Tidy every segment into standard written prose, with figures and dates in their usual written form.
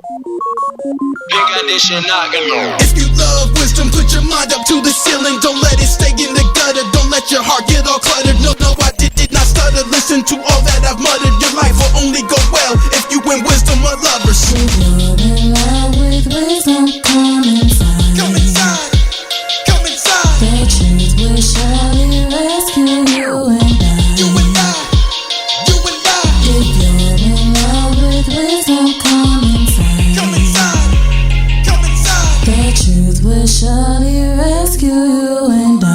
If you love wisdom, put your mind up to the ceiling. Don't let it stay in the gutter. Don't let your heart get all cluttered. No, I did not stutter. Listen to all that I've muttered. Your life will only go well if you win wisdom or lovers. If you're in love with wisdom, come inside. Come inside. Come inside. The truth will surely rescue you and I. You and I. You and I. If you're in love with wisdom, come inside. Come inside. Come inside. The truth will surely rescue you and I.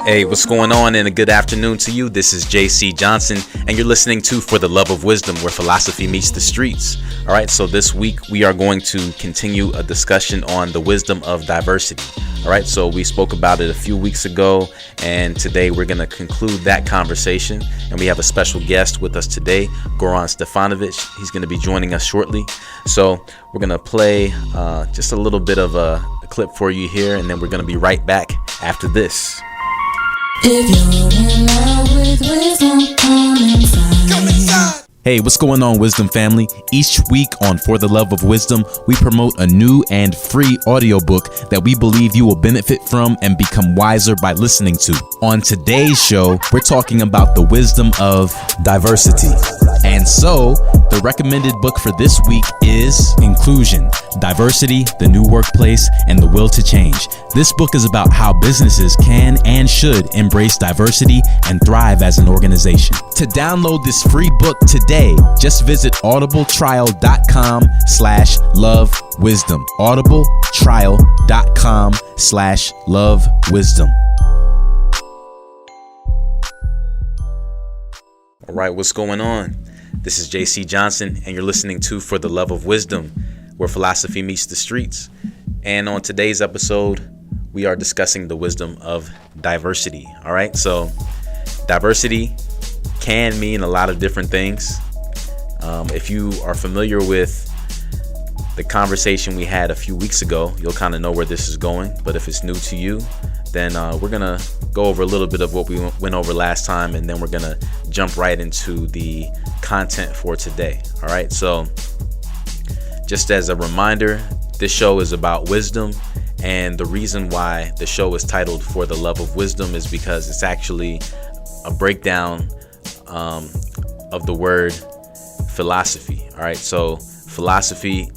Hey, what's going on, and a good afternoon to you. This is JC Johnson, and you're listening to For the Love of Wisdom, where philosophy meets the streets. All right, so this week we are going to continue a discussion on the wisdom of diversity. All right, so we spoke about it a few weeks ago, and today we're going to conclude that conversation. And we have a special guest with us today, Goran Stefanovic. He's going to be joining us shortly. So we're going to play just a little bit of a clip for you here, and then we're going to be right back after this. If you're in love with wisdom, come inside. Come inside. Hey, what's going on, Wisdom family? Each week on For the Love of Wisdom, we promote a new and free audiobook that we believe you will benefit from and become wiser by listening to. On today's show, we're talking about the wisdom of diversity. And so, the recommended book for this week is Inclusion, Diversity, the New Workplace, and the Will to Change. This book is about how businesses can and should embrace diversity and thrive as an organization. To download this free book today, just visit audibletrial.com/lovewisdom. audibletrial.com/lovewisdom. All right, what's going on? This is JC Johnson, and you're listening to For the Love of Wisdom, where philosophy meets the streets. And on today's episode, we are discussing the wisdom of diversity. All right, so diversity can mean a lot of different things. If you are familiar with the conversation we had a few weeks ago, you'll kind of know where this is going. But if it's new to you, then we're going to go over a little bit of what we went over last time, and then we're going to jump right into the content for today. All right, so just as a reminder, this show is about wisdom, and the reason why the show is titled For the Love of Wisdom is because it's actually a breakdown of the word philosophy. All right, so philosophy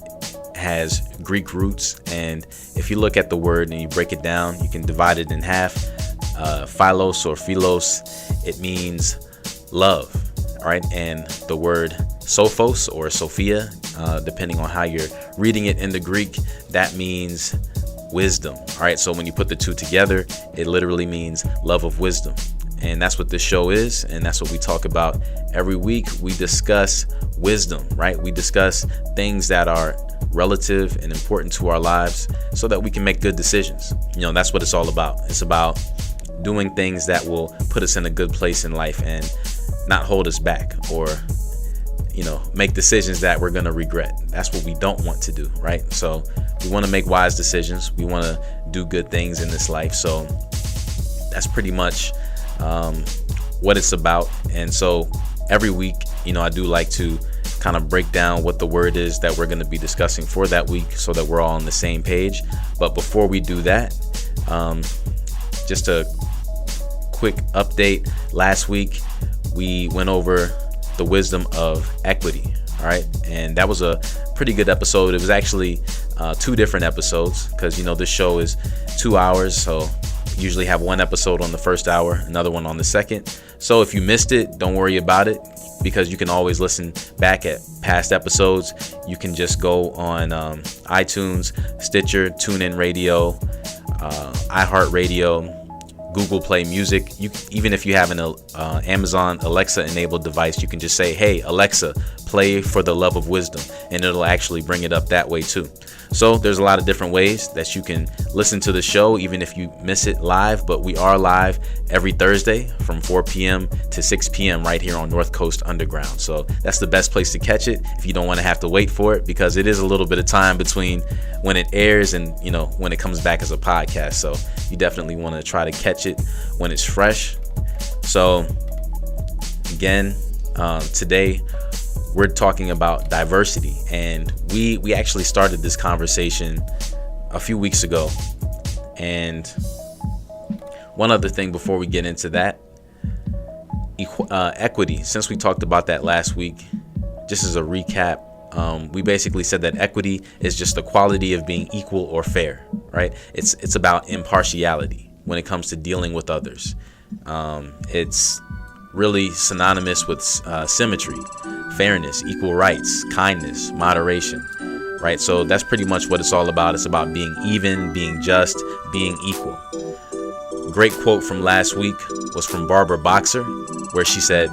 has Greek roots, and if you look at the word and you break it down, you can divide it in half. Philos or philos, it means love. All right, and the word sophos or sophia, depending on how you're reading it in the Greek, that means wisdom. All right, so when you put the two together, it literally means love of wisdom. And that's what this show is, and that's what we talk about every week. We discuss wisdom, right? We discuss things that are relative and important to our lives so that we can make good decisions. You know, that's what it's all about. It's about doing things that will put us in a good place in life and not hold us back, or, you know, make decisions that we're going to regret. That's what we don't want to do, right? So we want to make wise decisions. We want to do good things in this life. So that's pretty much what it's about. And so every week, you know, I do like to kind of break down what the word is that we're going to be discussing for that week so that we're all on the same page. But before we do that, just a quick update. Last week, we went over the wisdom of equity. All right. And that was a pretty good episode. It was actually 2 different episodes because, you know, this show is 2 hours. So usually have one episode on the first hour, another one on the second. So if you missed it, don't worry about it, because you can always listen back at past episodes. You can just go on iTunes, Stitcher, TuneIn Radio, iHeartRadio, Google Play Music. Even if you have an Amazon Alexa enabled device, you can just say, hey, Alexa, play For the Love of Wisdom, and it'll actually bring it up that way too. So there's a lot of different ways that you can listen to the show, even if you miss it live. But we are live every Thursday from 4 p.m. to 6 p.m. right here on North Coast Underground. So that's the best place to catch it if you don't want to have to wait for it, because it is a little bit of time between when it airs and, you know, when it comes back as a podcast. So you definitely want to try to catch it when it's fresh. So again, today we're talking about diversity, and we actually started this conversation a few weeks ago. And one other thing before we get into that, equity. Since we talked about that last week, just as a recap, we basically said that equity is just the quality of being equal or fair, right? It's about impartiality when it comes to dealing with others. It's really synonymous with symmetry, fairness, equal rights, kindness, moderation, right? So that's pretty much what it's all about. It's about being even, being just, being equal. Great quote from last week was from Barbara Boxer, where she said,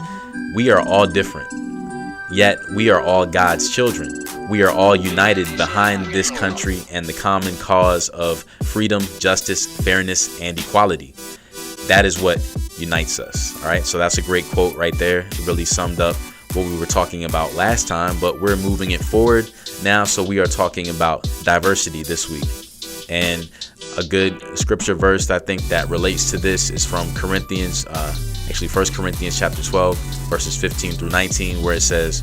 "We are all different, yet we are all God's children. We are all united behind this country and the common cause of freedom, justice, fairness, and equality. That is what unites us." All right, so that's a great quote right there. It really summed up what we were talking about last time, but we're moving it forward now. So we are talking about diversity this week. And a good scripture verse I think that relates to this is from Corinthians, 1 Corinthians chapter 12, verses 15 through 19, where it says,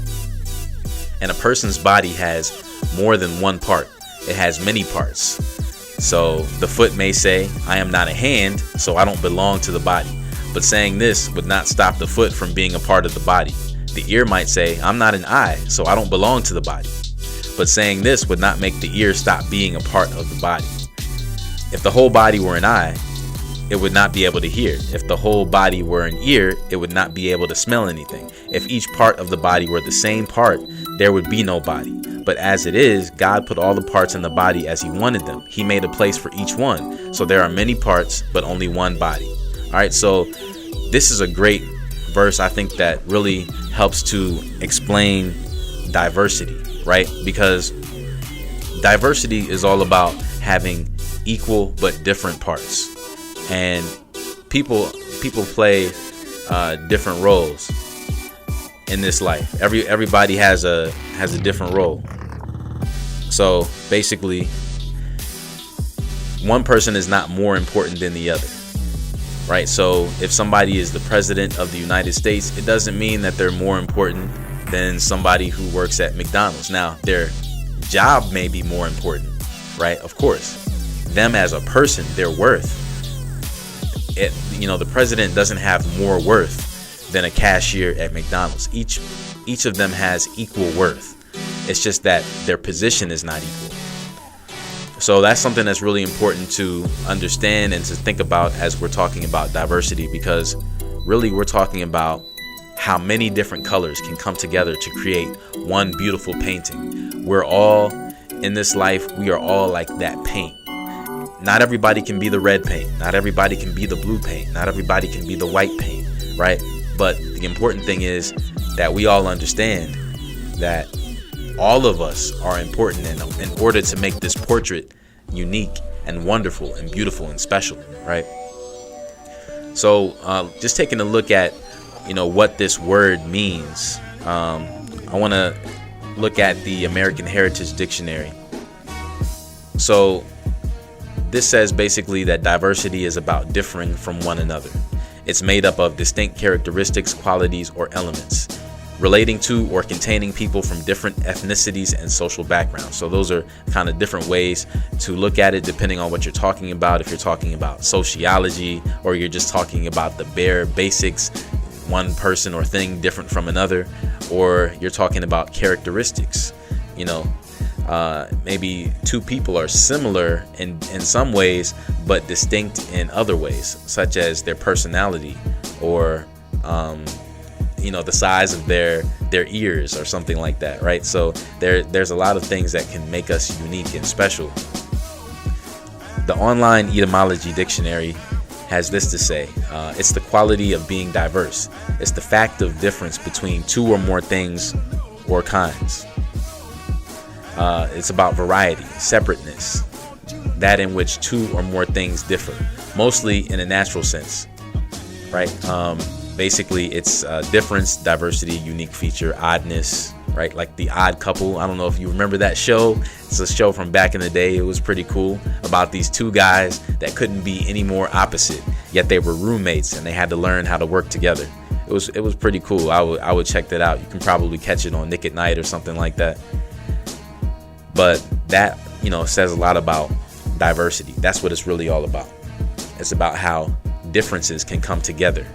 "And a person's body has more than one part. It has many parts. So the foot may say, 'I am not a hand, so I don't belong to the body.' But saying this would not stop the foot from being a part of the body. The ear might say, 'I'm not an eye, so I don't belong to the body.' But saying this would not make the ear stop being a part of the body. If the whole body were an eye, it would not be able to hear. If the whole body were an ear, it would not be able to smell anything. If each part of the body were the same part, there would be no body. But as it is, God put all the parts in the body as he wanted them. He made a place for each one. So there are many parts, but only one body." All right, so this is a great verse, I think, that really helps to explain diversity, right? Because diversity is all about having equal but different parts, and people play different roles in this life. Everybody has a different role. So basically, one person is not more important than the other, right? So if somebody is the president of the United States, it doesn't mean that they're more important than somebody who works at McDonald's. Now, their job may be more important, right? Of course. Them as a person, their worth. The president doesn't have more worth than a cashier at McDonald's. Each of them has equal worth. It's just that their position is not equal. So that's something that's really important to understand and to think about as we're talking about diversity, because really we're talking about how many different colors can come together to create one beautiful painting. We're all in this life, we are all like that paint. Not everybody can be the red paint. Not everybody can be the blue paint. Not everybody can be the white paint, right? But the important thing is that we all understand that all of us are important in order to make this portrait unique and wonderful and beautiful and special, right? So just taking a look at, what this word means, I want to look at the American Heritage Dictionary. So this says basically that diversity is about differing from one another. It's made up of distinct characteristics, qualities, or elements relating to or containing people from different ethnicities and social backgrounds. So those are kind of different ways to look at it depending on what you're talking about. If you're talking about sociology, or you're just talking about the bare basics, one person or thing different from another, or you're talking about characteristics, maybe two people are similar in some ways, but distinct in other ways, such as their personality, or the size of their ears or something like that, right? So there's a lot of things that can make us unique and special. The online etymology dictionary has this to say: it's the quality of being diverse. It's the fact of difference between two or more things or kinds. It's about variety, separateness, that in which two or more things differ, mostly in a natural sense, right? Basically, it's difference, diversity, unique feature, oddness, right? Like The Odd Couple. I don't know if you remember that show. It's a show from back in the day. It was pretty cool, about these two guys that couldn't be any more opposite, yet they were roommates and they had to learn how to work together. it was pretty cool. I would check that out. You can probably catch it on Nick at Night or something like that. But that, says a lot about diversity. That's what it's really all about. It's about how differences can come together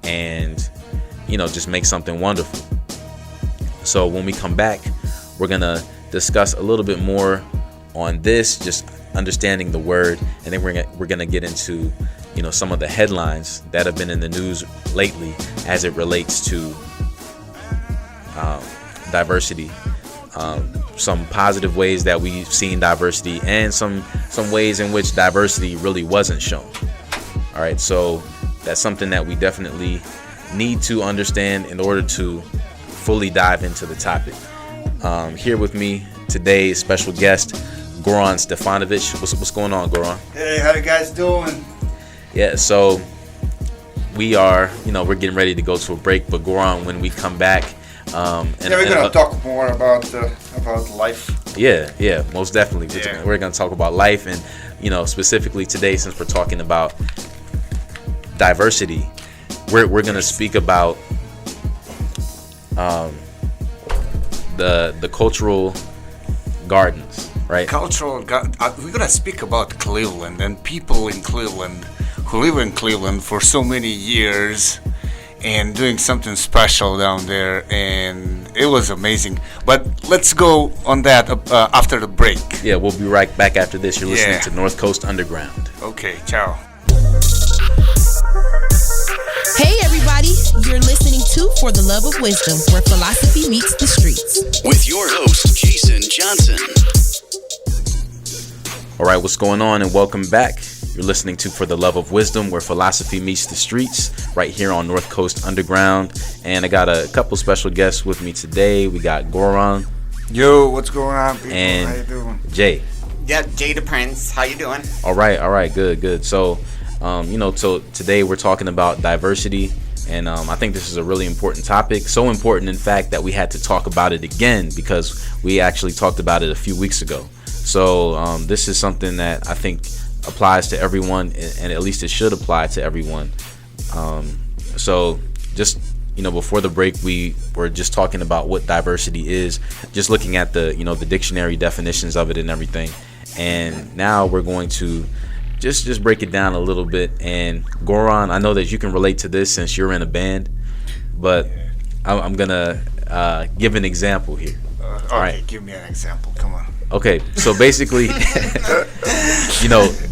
and, just make something wonderful. So when we come back, we're going to discuss a little bit more on this, just understanding the word, and then we're going to get into, some of the headlines that have been in the news lately as it relates to diversity. Some positive ways that we've seen diversity, and some ways in which diversity really wasn't shown. All right, so that's something that we definitely need to understand in order to fully dive into the topic. Here with me today, special guest Goran Stefanovic. What's going on, Goran? Hey, how you guys doing? Yeah, so we are, we're getting ready to go to a break, but Goran, when we come back, we're gonna talk more about life. Yeah, most definitely. Yeah. We're gonna talk about life, and specifically today, since we're talking about diversity, we're gonna speak about the cultural gardens, right? We're gonna speak about Cleveland and people in Cleveland who live in Cleveland for so many years and doing something special down there, and it was amazing. But let's go on that after the break. Yeah, we'll be right back after this. You're listening to North Coast Underground. Okay, ciao. Hey everybody, you're listening to For the Love of Wisdom, where philosophy meets the streets. With your host, Jason Johnson. All right, what's going on, and welcome back. You're listening to For the Love of Wisdom, where philosophy meets the streets, right here on North Coast Underground. And I got a couple special guests with me today. We got Goran. Yo, what's going on, people? And how you doing? Jay. Yeah, Jada Prince. How you doing? All right, good. So, so today we're talking about diversity, and I think this is a really important topic. So important, in fact, that we had to talk about it again because we actually talked about it a few weeks ago. So this is something that I think applies to everyone, and at least it should apply to everyone. So just before the break, we were just talking about what diversity is, just looking at the the dictionary definitions of it and everything, and now we're going to just break it down a little bit. And Goran, I know that you can relate to this since you're in a band, but I'm gonna give an example here. Okay, all right, give me an example. Come on. Okay, so basically,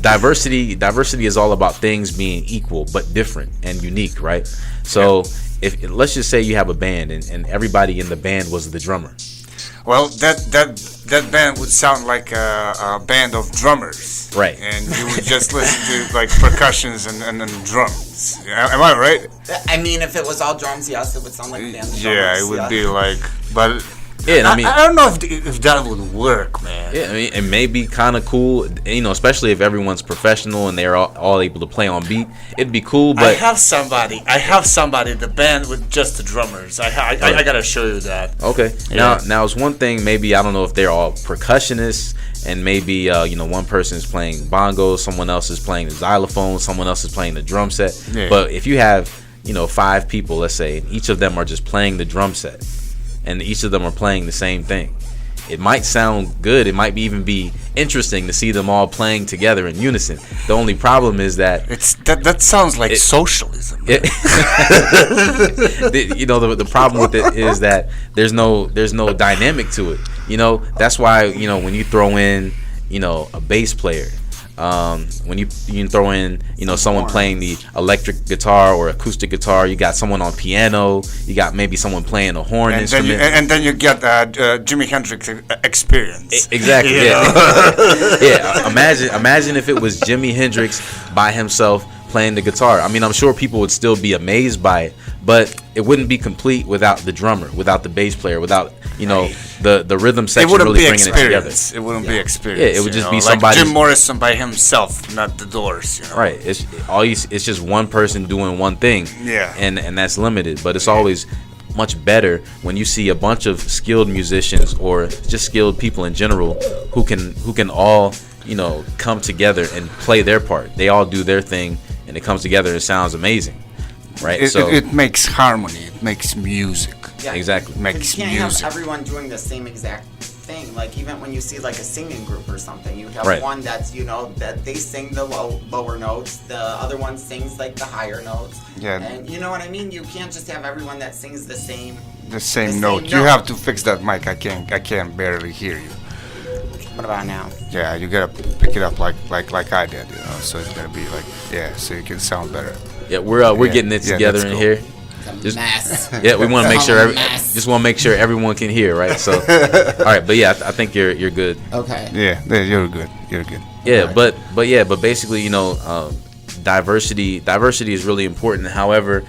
diversity is all about things being equal but different and unique, right? So if let's just say you have a band and everybody in the band was the drummer. Well, that band would sound like a band of drummers, right? And you would just listen to like percussions and drums. Am I right? I mean, if it was all drums, yes, it would sound like a band of drummers. Yeah, it would be like, but. Yeah, I mean, I don't know if that would work, man. Yeah, I mean, it may be kind of cool, especially if everyone's professional and they're all able to play on beat. It'd be cool, but I have somebody. The band with just the drummers. I gotta show you that. Okay. Yeah. Now it's one thing. Maybe I don't know if they're all percussionists, and maybe one person is playing bongos, someone else is playing the xylophone, someone else is playing the drum set. Yeah. But if you have 5 people, let's say, and each of them are just playing the drum set, and each of them are playing the same thing, it might sound good. It might even be interesting to see them all playing together in unison. The only problem is that that sounds like socialism. The problem with it is that there's no dynamic to it. That's why when you throw in a bass player, when you can throw in someone playing the electric guitar or acoustic guitar, you got someone on piano, you got maybe someone playing a horn instrument, and then you get Jimi Hendrix experience. Exactly. Yeah. Imagine if it was Jimi Hendrix by himself playing the guitar. I mean, I'm sure people would still be amazed by it, but it wouldn't be complete without the drummer, without the bass player, without the rhythm section really bringing it together. It wouldn't be experience. Yeah, it would just be like somebody. Jim Morrison by himself, not the Doors. Right. It's just one person doing one thing. Yeah. And that's limited. But it's always much better when you see a bunch of skilled musicians or just skilled people in general who can all come together and play their part. They all do their thing, and it comes together and it sounds amazing. right? It makes harmony. It makes music. Yeah. Exactly. It makes You can't music. have everyone doing the same exact thing. Like even when you see like a singing group or something, you have Right. one that's that they sing the lower notes, the other one sings like the higher notes. Yeah. And you know what I mean? You can't just have everyone that sings the same. The same same note. You note. have to fix that mic. I can't barely hear you. What about now? Yeah, you gotta pick it up like I did, So it's gonna be like, so you can sound better. Yeah, we're getting it Yeah, together that's in cool. here. It's a mess. Yeah, we want to make sure Mess. just want to make sure everyone can hear, right? So, all right, but yeah, I think you're good. Okay. Yeah, you're good. You're good. Yeah, but basically, diversity is really important. However,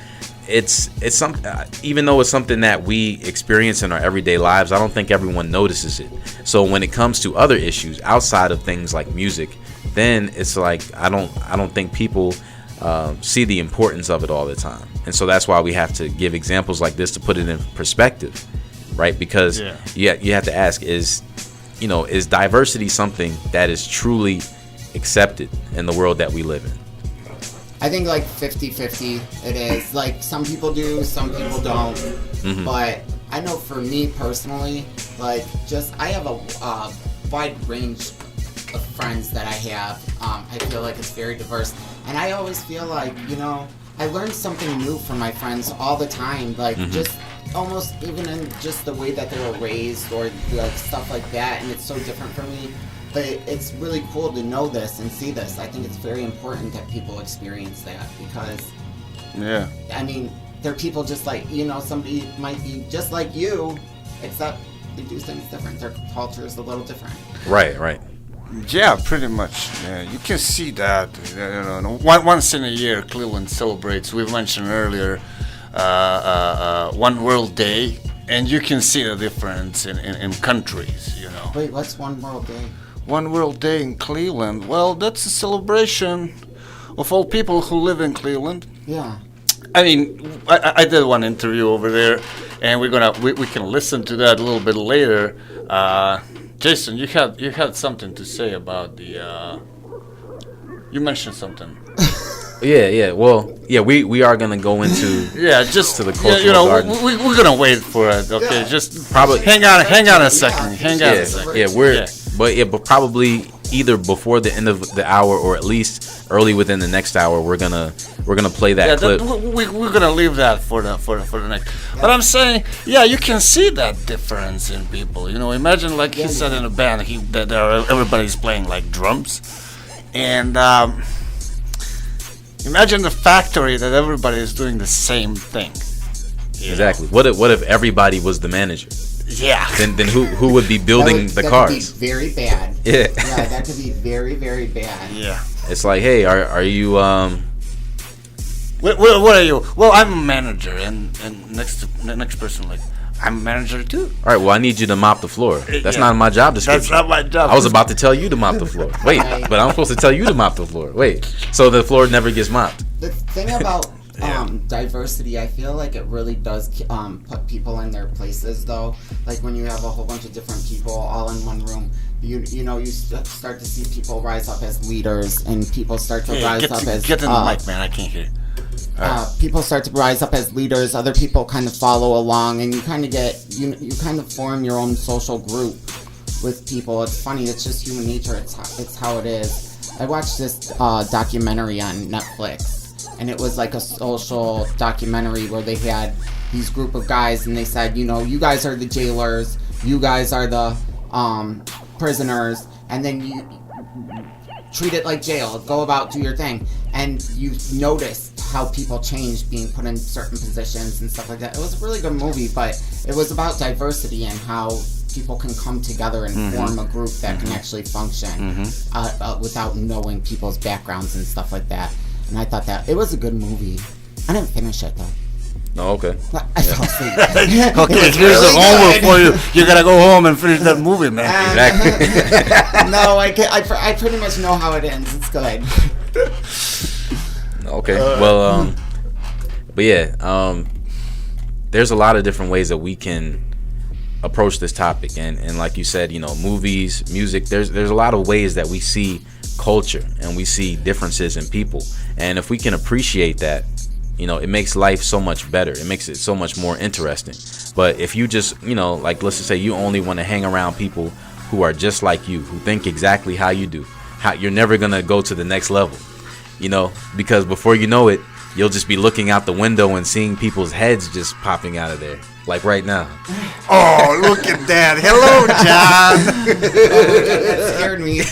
it's some even though it's something that we experience in our everyday lives, I don't think everyone notices it. So when it comes to other issues outside of things like music, then it's like I don't think people see the importance of it all the time. And so that's why we have to give examples like this to put it in perspective, right? Because you have to ask, is diversity something that is truly accepted in the world that we live in? I think like 50-50 it is. Like some people do, some people don't. Mm-hmm. But I know for me personally, like I have a wide range of friends that I have. I feel like it's very diverse. And I always feel like, I learn something new from my friends all the time. Like just almost even in just the way that they were raised or like stuff like that. And it's so different for me. But it's really cool to know this and see this. I think it's very important that people experience that because, I mean, they're people just like, somebody might be just like you, except they do things different. Their culture is a little different. Right. Yeah, pretty much. Yeah, you can see that. Once in a year, Cleveland celebrates. We mentioned earlier, One World Day, and you can see the difference in countries. Wait, what's One World Day? One World Day in Cleveland. Well, that's a celebration of all people who live in Cleveland. Yeah. I mean, I did one interview over there, and we can listen to that a little bit later. Jason, you had something to say about the. You mentioned something. Yeah. Well, we are gonna go into just to the cultural garden. We're gonna wait for it. Okay, just probably hang on a second. Hang on a second. But probably either before the end of the hour or at least early within the next hour, we're gonna play that clip. We're gonna leave that for the next. But I'm saying, you can see that difference in people. Imagine like he said in a band, everybody's playing like drums, and imagine the factory that everybody is doing the same thing. Exactly. What if everybody was the manager? Yeah. Then who would be building the cars? That could be very bad. Yeah. Yeah, that could be very, very bad. Yeah. It's like, hey, are you What are you? Well, I'm a manager, and next person like, I'm a manager too. All right, well, I need you to mop the floor. That's not my job description. That's not my job. I was about to tell you to mop the floor. Wait, but I'm supposed to tell you to mop the floor. Wait, so the floor never gets mopped. The thing about diversity, I feel like it really does put people in their places, though. Like when you have a whole bunch of different people all in one room, you start to see people rise up as leaders, and people start to rise up as get in the mic, man. I can't hear. People start to rise up as leaders. Other people kind of follow along, and you kind of get you kind of form your own social group with people. It's funny. It's just human nature. It's how it is. I watched this documentary on Netflix. And it was like a social documentary where they had these group of guys, and they said, you guys are the jailers, you guys are the prisoners, and then you treat it like jail. Go about, do your thing. And you noticed how people changed being put in certain positions and stuff like that. It was a really good movie, but it was about diversity and how people can come together and form a group that can actually function without knowing people's backgrounds and stuff like that. And I thought that it was a good movie. I didn't finish it though. Oh, okay. I fell asleep. Okay, here's the homework for you. You gotta go home and finish that movie, man. Exactly. No, I pretty much know how it ends. It's good. Okay. Well, but yeah, there's a lot of different ways that we can approach this topic, and like you said, movies, music. There's a lot of ways that we see culture and we see differences in people, and if we can appreciate that, it makes life so much better. It makes it so much more interesting. But if you just, like, let's just say you only want to hang around people who are just like you, who think exactly how you do, you're never going to go to the next level, because before you know it, you'll just be looking out the window and seeing people's heads just popping out of there, like right now. Oh, look at that. Hello, John. That scared me.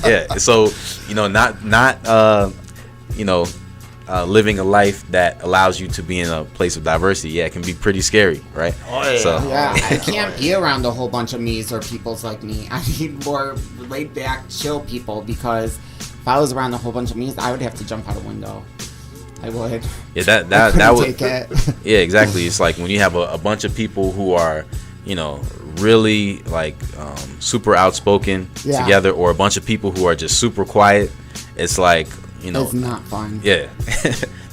Yeah, so, living a life that allows you to be in a place of diversity, it can be pretty scary, right? Oh, yeah. So, I can't be around a whole bunch of me's or peoples like me. I need more laid back, chill people, because if I was around a whole bunch of me's, I would have to jump out a window. I would. Yeah, that would take it. Yeah, exactly. It's like when you have a bunch of people who are, really like super outspoken together, or a bunch of people who are just super quiet. It's like, it's not fun. Yeah.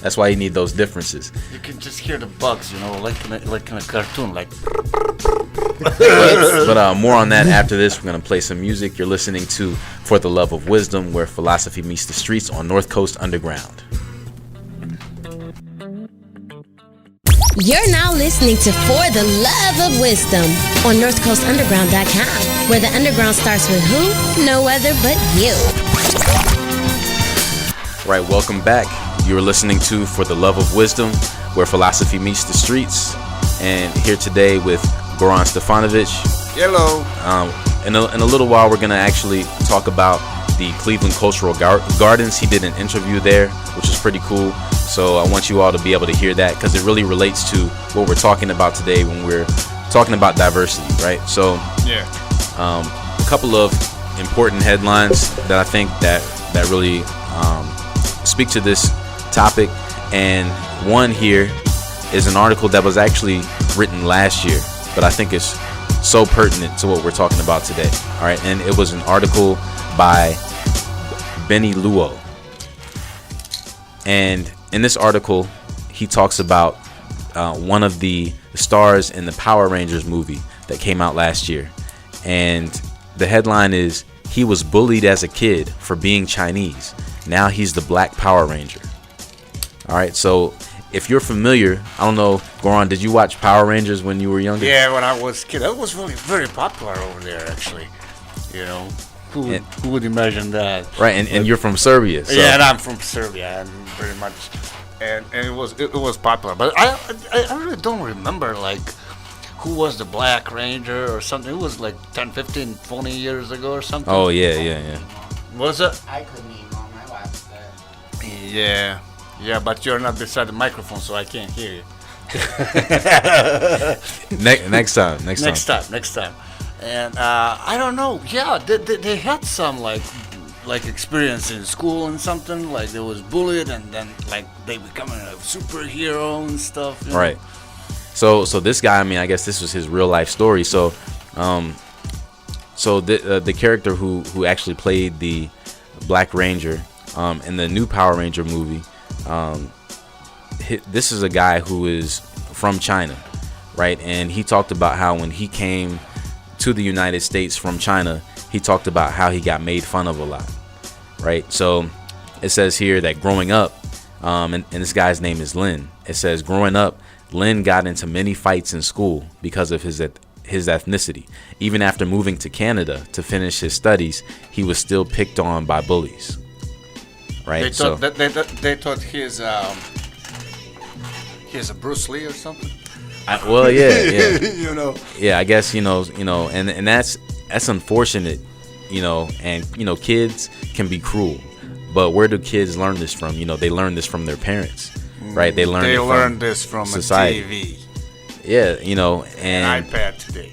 That's why you need those differences. You can just hear the bugs, like in a cartoon, like. But more on that after this. We're going to play some music. You're listening to For the Love of Wisdom, where philosophy meets the streets on North Coast Underground. You're now listening to For the Love of Wisdom on NorthCoastUnderground.com, where the underground starts with who? No other but you. Right, welcome back. You're listening to For the Love of Wisdom, where philosophy meets the streets. And here today with Goran Stefanovic. Hello. In a little while, we're going to actually talk about the Cleveland Cultural Gardens. He did an interview there, which is pretty cool. So I want you all to be able to hear that, because it really relates to what we're talking about today when we're talking about diversity, right? So a couple of important headlines that I think that really speak to this topic. And one here is an article that was actually written last year, but I think it's so pertinent to what we're talking about today. All right, and it was an article by Benny Luo. And in this article, he talks about one of the stars in the Power Rangers movie that came out last year. And the headline is, "He was bullied as a kid for being Chinese. Now he's the Black Power Ranger." All right, so if you're familiar, I don't know, Goran, did you watch Power Rangers when you were younger? Yeah, when I was a kid. That was really very popular over there, actually. Who would imagine that? Right, and you're from Serbia. So. Yeah, and I'm from Serbia, and very much, and it was popular. But I really don't remember, like, who was the Black Ranger or something. It was like 10, 15, 20 years ago or something. Oh, yeah. Was it? I couldn't even know. I watched it. Yeah, but you're not beside the microphone, so I can't hear you. Next time. Next time. And I don't know. Yeah, they had some like experience in school and something. Like they was bullied, and then like they becoming a superhero and stuff. Right. So this guy, I mean, I guess this was his real life story. So, the character who actually played the Black Ranger in the new Power Ranger movie, this is a guy who is from China, right? And he talked about how when he came to the United States from China, he talked about how he got made fun of a lot, right? So it says here that growing up, and this guy's name is Lin. It says growing up, Lin got into many fights in school because of his ethnicity. Even after moving to Canada to finish his studies, he was still picked on by bullies. Right? They thought he's a Bruce Lee or something. Well, yeah. Yeah, I guess and that's unfortunate, and kids can be cruel, but where do kids learn this from? They learn this from their parents, right? They learn this from society. A TV. Yeah, and iPad today.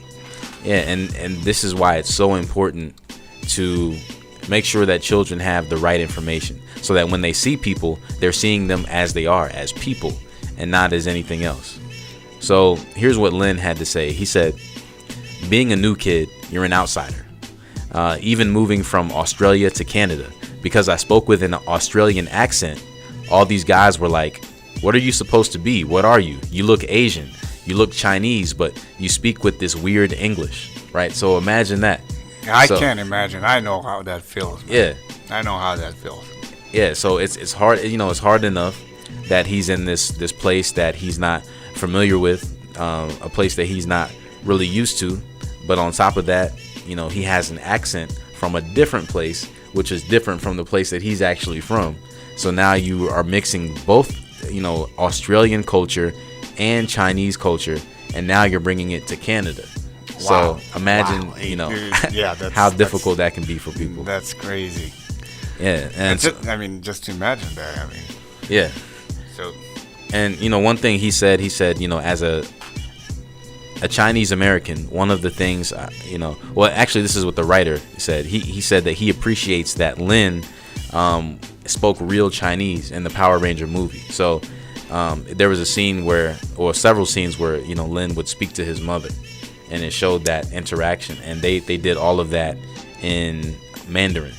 Yeah, and this is why it's so important to make sure that children have the right information, so that when they see people, they're seeing them as they are, as people, and not as anything else. So here's what Lin had to say. He said, "Being a new kid, you're an outsider. Even moving from Australia to Canada, because I spoke with an Australian accent, all these guys were like, 'What are you supposed to be? What are you? You look Asian. You look Chinese, but you speak with this weird English,' right? So imagine that." I can't imagine. I know how that feels. Man. Yeah. I know how that feels. Yeah, so it's hard, it's hard enough that he's in this place that he's not familiar with, a place that he's not really used to. But on top of that, he has an accent from a different place, which is different from the place that he's actually from. So now you are mixing both, Australian culture and Chinese culture, and now you're bringing it to Canada. Wow. So imagine, how difficult that can be for people. That's crazy. Yeah, and just imagine that. yeah. So, and one thing he said, as a Chinese American, one of the things, well, actually, this is what the writer said. He said that he appreciates that Lin spoke real Chinese in the Power Ranger movie. So there was a scene several scenes where Lin would speak to his mother, and it showed that interaction, and they did all of that in Mandarin,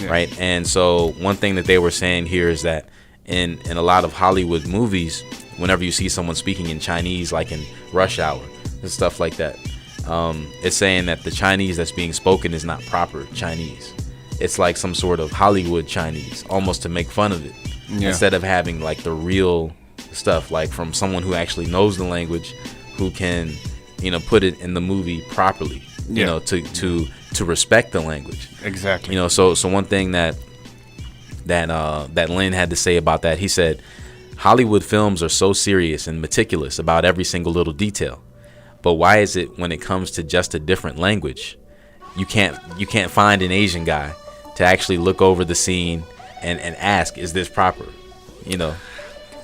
right? And so one thing that they were saying here is that in a lot of Hollywood movies, whenever you see someone speaking in Chinese, like in Rush Hour and stuff like that, it's saying that the Chinese that's being spoken is not proper Chinese. It's like some sort of Hollywood Chinese, almost to make fun of it, instead of having like the real stuff, like from someone who actually knows the language, who can put it in the movie properly, to respect the language. Exactly. So one thing that Lin had to say about that, he said, Hollywood films are so serious and meticulous about every single little detail, but why is it when it comes to just a different language, you can't find an Asian guy to actually look over the scene and ask, is this proper?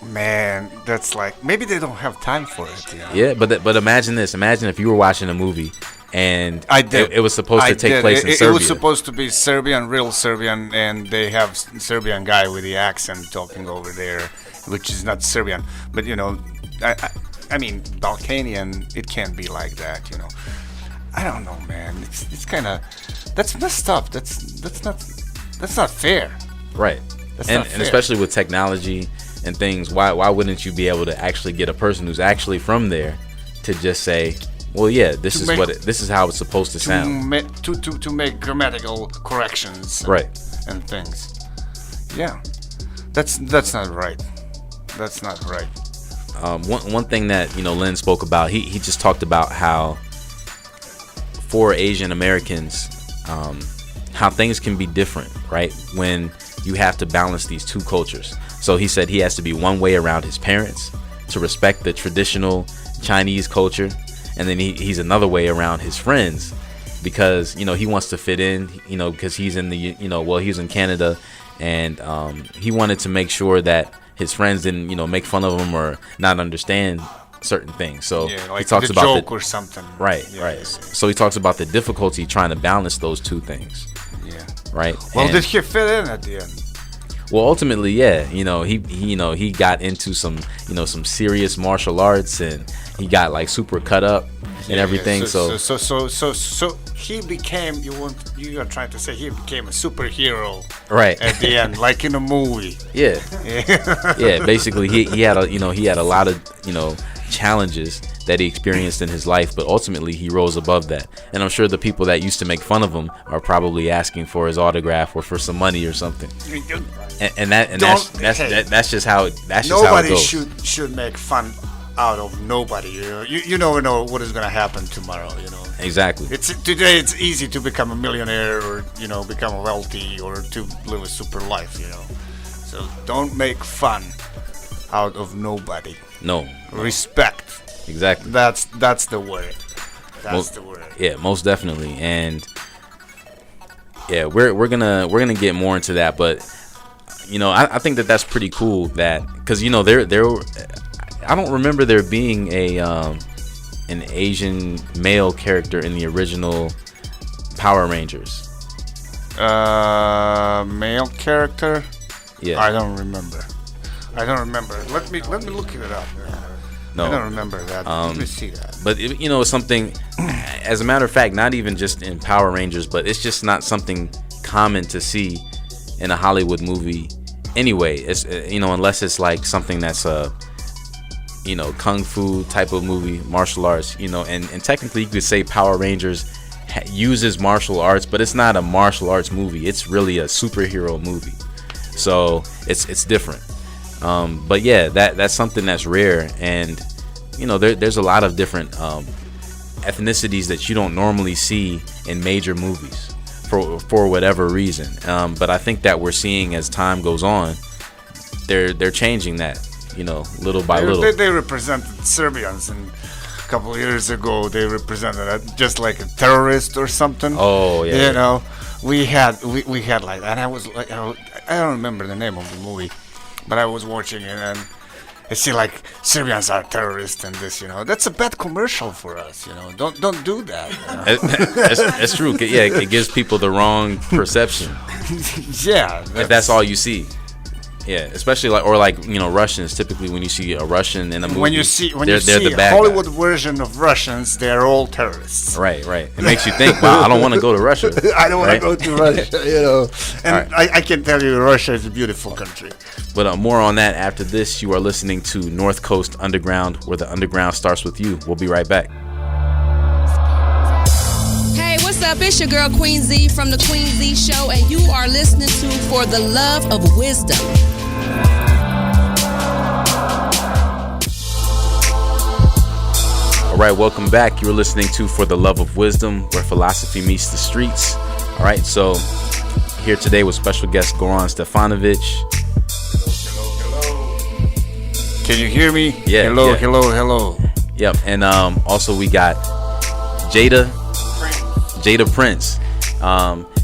Man, that's like, maybe they don't have time for it. Yeah, but imagine this. Imagine if you were watching a movie and it was supposed to take place in Serbia. It was supposed to be Serbian, real Serbian, and they have Serbian guy with the accent talking over there, which is not Serbian. But Balkanian, it can't be like that. I don't know, man. It's kind of, that's messed up. That's not fair. Right. And especially with technology and things, why wouldn't you be able to actually get a person who's actually from there to just say, well, yeah, this is how it's supposed to sound. To make grammatical corrections. Right. And things. Yeah. That's not right. That's not right. One thing that Lin spoke about, he just talked about how for Asian Americans, how things can be different, right, when you have to balance these two cultures. So he said he has to be one way around his parents to respect the traditional Chinese culture, and then he's another way around his friends because he wants to fit in, because he's in the he's in Canada, and he wanted to make sure that his friends didn't make fun of him or not understand certain things. So like he talks the about joke or something. Right. So he talks about the difficulty trying to balance those two things. Yeah. Right. Well, did he fit in at the end? Well, ultimately, yeah. He got into some serious martial arts, and he got like super cut up and everything. Yeah. So he became. You are trying to say he became a superhero, right? At the end, like in a movie. Yeah. Yeah. Basically, he had a lot of challenges that he experienced in his life, but ultimately he rose above that. And I'm sure the people that used to make fun of him are probably asking for his autograph or for some money or something. That's just how it goes. Nobody should make fun out of nobody. You never know what is going to happen tomorrow. Exactly. Today it's easy to become a millionaire or become wealthy or to live a super life. So don't make fun out of nobody. No. Respect. Exactly. That's the word. That's the word. Yeah, most definitely. And yeah, we're gonna get more into that, but I think that's pretty cool because there I don't remember there being an Asian male character in the original Power Rangers. Male character? Yeah. I don't remember. Let me look it up. No, I don't remember that. Let me see that. But it's something. As a matter of fact, not even just in Power Rangers, but it's just not something common to see in a Hollywood movie. Anyway, it's unless it's like something that's a kung fu type of movie, martial arts. And technically you could say Power Rangers uses martial arts, but it's not a martial arts movie. It's really a superhero movie. So it's different. But yeah, that's something that's rare, and there's a lot of different ethnicities that you don't normally see in major movies for whatever reason. But I think that we're seeing as time goes on, they're changing that, little by little. They represented Serbians, and a couple of years ago they represented just like a terrorist or something. Oh yeah. We had like, and I was like, I don't remember the name of the movie, but I was watching it and I see like Serbians are terrorists and this, that's a bad commercial for us, Don't do that. That's true. Yeah, it gives people the wrong perception. Yeah, if that's all you see. Yeah, especially like Russians. Typically, when you see a Russian in a movie, when you see the bad Hollywood guys. Version of Russians, they're all terrorists. Right. It makes you think, wow, I don't want to go to Russia. I don't want to go to Russia, And right. I can tell you, Russia is a beautiful country. But more on that after this. You are listening to North Coast Underground, where the underground starts with you. We'll be right back. What's up? It's your girl Queen Z from the Queen Z Show, and you are listening to For the Love of Wisdom. All right, welcome back. You're listening to For the Love of Wisdom, where philosophy meets the streets. All right, so here today with special guest Goran Stefanovic. Hello. Can you hear me? Yeah. Hello. Yep, and also we got Jada Prince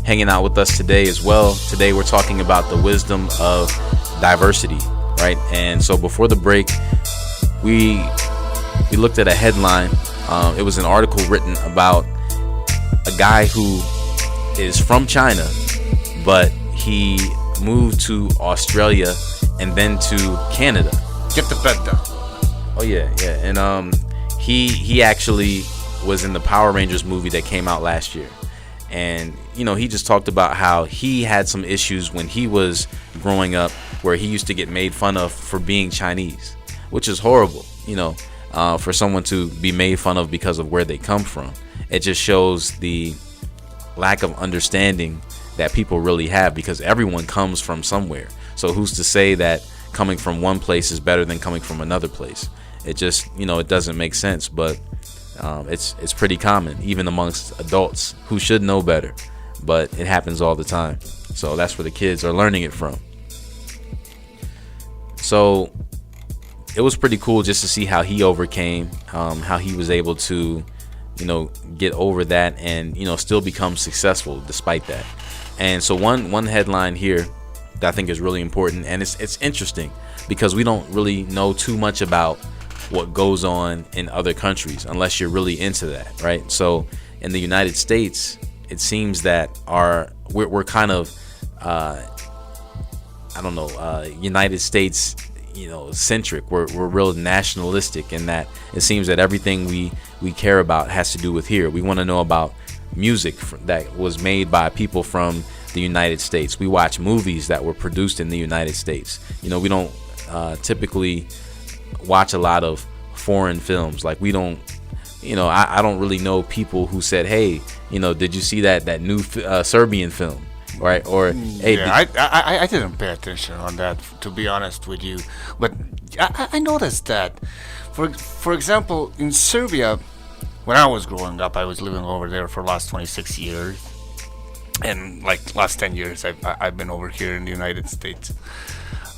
hanging out with us today as well. Today we're talking about the wisdom of diversity, right? And so before the break, we looked at a headline. It was an article written about a guy who is from China, but he moved to Australia and then to Canada. Get the bed down. Oh yeah, and he actually was in the Power Rangers movie that came out last year, and he just talked about how he had some issues when he was growing up, where he used to get made fun of for being Chinese, which is horrible, for someone to be made fun of because of where they come from. It just shows the lack of understanding that people really have, because everyone comes from somewhere. So who's to say that coming from one place is better than coming from another place? It just, it doesn't make sense, but it's pretty common, even amongst adults who should know better, but it happens all the time. So that's where the kids are learning it from. So it was pretty cool just to see how he overcame, how he was able to, get over that and, still become successful despite that. And so one headline here that I think is really important, and it's interesting because we don't really know too much about what goes on in other countries unless you're really into that, right? So in the United States, it seems that we're kind of United States centric. We're real nationalistic in that it seems that everything we care about has to do with here. We want to know about music that was made by people from the United States. We watch movies that were produced in the United States. We don't typically watch a lot of foreign films. Like we don't, I don't really know people who said, hey, did you see that new Serbian film, right? Or hey, yeah, I didn't pay attention on that, to be honest with you, but I noticed that for example, in Serbia, when I was growing up, I was living over there for the last 26 years, and like last 10 years I've been over here in the United States.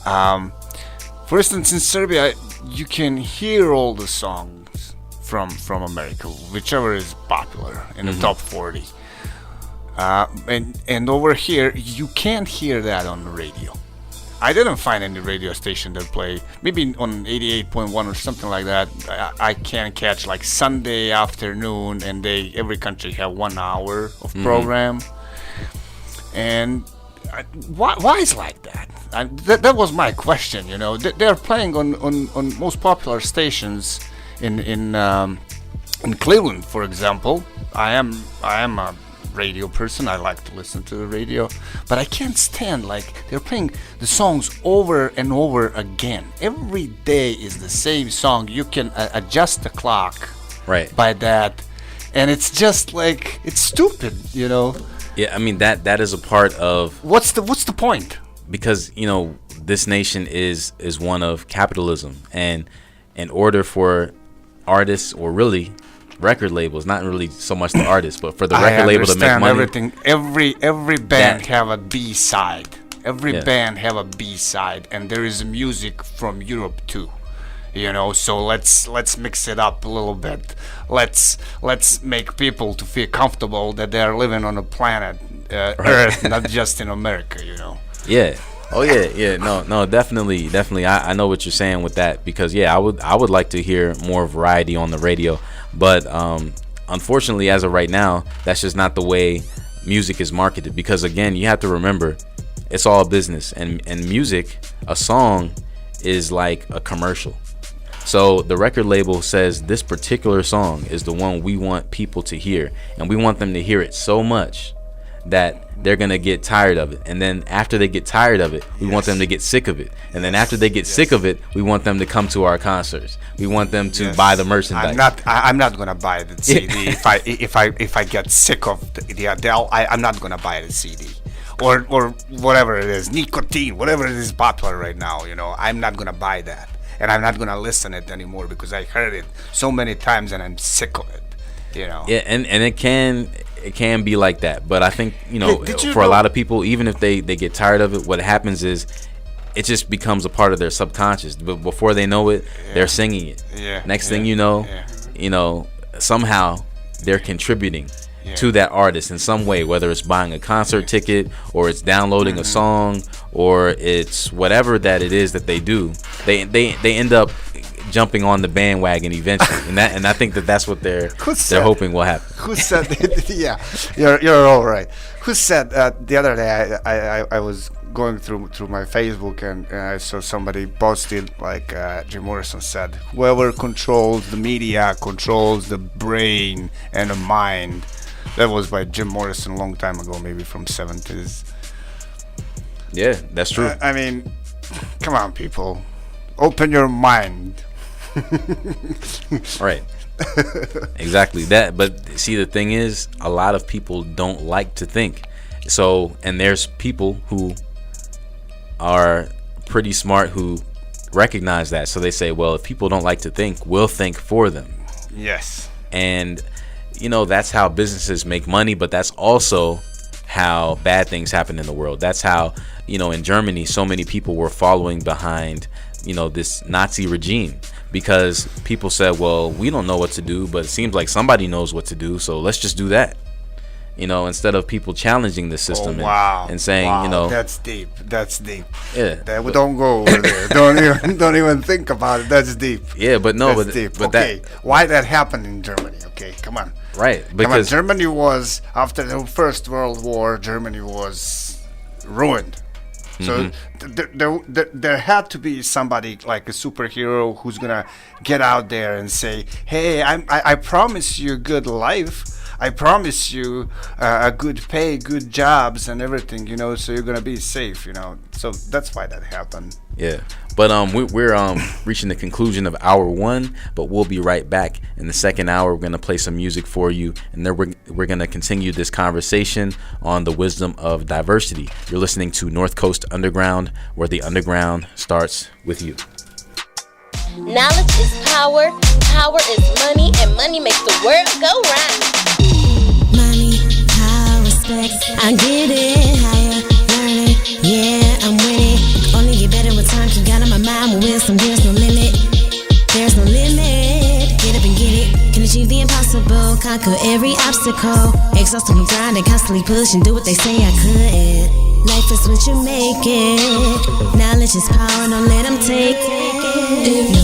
For instance, in Serbia, you can hear all the songs from America, whichever is popular in the top 40. And over here, you can't hear that on the radio. I didn't find any radio station that play, maybe on 88.1 or something like that. I can catch like Sunday afternoon, and every country have 1 hour of program. And why is like that? That was my question. They're playing on most popular stations in Cleveland, for example. I am a radio person. I like to listen to the radio, but I can't stand like they're playing the songs over and over again. Every day is the same song. You can adjust the clock right by that, and it's just like it's stupid. Yeah, I mean that is a part of what's the point? Because this nation is one of capitalism, and in order for artists, or really record labels, not really so much the artists, but for the record label to make money. Everything. Every band have a B side. Every band have a B side, and there is music from Europe too. So let's mix it up a little bit. Let's make people to feel comfortable that they are living on a planet Earth, not just in America. Yeah. Oh yeah. No, definitely. I know what you're saying with that, because I would like to hear more variety on the radio, but unfortunately, as of right now, that's just not the way music is marketed. Because again, you have to remember, it's all business, and music, a song is like a commercial. So the record label says this particular song is the one we want people to hear, and we want them to hear it so much that they're gonna get tired of it, and then after they get tired of it, we want them to get sick of it, and then after they get sick of it, we want them to come to our concerts. We want them to buy the merchandise. I'm not gonna buy the CD if I get sick of the Adele. I'm not gonna buy the CD. Or whatever it is, nicotine, whatever it is popular right now. I'm not gonna buy that. And I'm not gonna listen it anymore because I heard it so many times and I'm sick of it. Yeah, and it can be like that, but I think for a lot of people, even if they get tired of it, what happens is it just becomes a part of their subconscious. But before they know it, they're singing it. Next thing you know, somehow they're contributing to that artist in some way, whether it's buying a concert ticket, or it's downloading a song, or it's whatever that it is that they do. They end up jumping on the bandwagon eventually, and I think that's what they're hoping will happen. Who said? Yeah, you're all right. Who said the other day? I was going through my Facebook, and I saw somebody posted like Jim Morrison said, "Whoever controls the media controls the brain and the mind." That was by Jim Morrison a long time ago, maybe from 70s. Yeah, that's true. I mean, come on, people, open your mind. Right. Exactly that. But see, the thing is, a lot of people don't like to think. So, and there's people who are pretty smart who recognize that. So they say, well, if people don't like to think, we'll think for them. Yes. And that's how businesses make money, but that's also how bad things happen in the world. That's how, in Germany, so many people were following behind, this Nazi regime, because people said, well, we don't know what to do, but it seems like somebody knows what to do, so let's just do that. Instead of people challenging the system and saying, that's deep. Yeah. We don't go over there. don't even think about it. That's deep. Yeah, but no, that's deep. But okay, why that happened in Germany? Okay, come on. Right, because Germany was, after the First World War, Germany was ruined. So there had to be somebody like a superhero who's gonna get out there and say, "Hey, I promise you a good life. I promise you a good pay, good jobs, and everything. So you're gonna be safe. So that's why that happened." Yeah, but we're reaching the conclusion of hour one, but we'll be right back. In the second hour, we're gonna play some music for you, and then we're gonna continue this conversation on the wisdom of diversity. You're listening to North Coast Underground, where the underground starts with you. Knowledge is power, power is money, and money makes the world go round. Money, power, respect, I get it. Higher learning, yeah, I'm with it. Only get better with time, keep got on my mind with wisdom. There's no limit, there's no limit. Get up and get it, can achieve the impossible, conquer every obstacle. Exhausted from grinding, constantly push and do what they say I could. Life is what you make it. Knowledge is power, don't let them take it. If